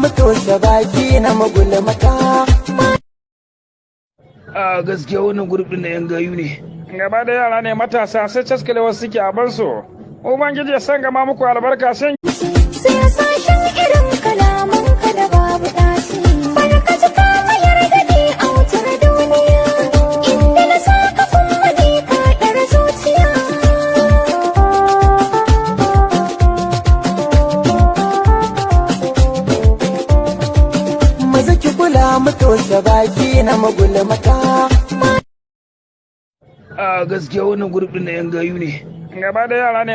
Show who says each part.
Speaker 1: mu toshe baki na magulmata.
Speaker 2: A gaskiya wannan gurbin na yan gayu ne. Gaba da yara ne matasa sai caskale wasu suke a bar su. Ubangiji ya san gama muku albarka san.
Speaker 3: Sai sashen irin kalaman ka da babu ɗaci. Barka ji ka mayar da ni a wutar duniya. Inda na saka kuma ni ka ɗar zuciya.
Speaker 1: Maza ki kula mu toshe baki na magulmata.
Speaker 2: A gaskiya wannan gurbin na yan gayu ne. Gaba da yara ne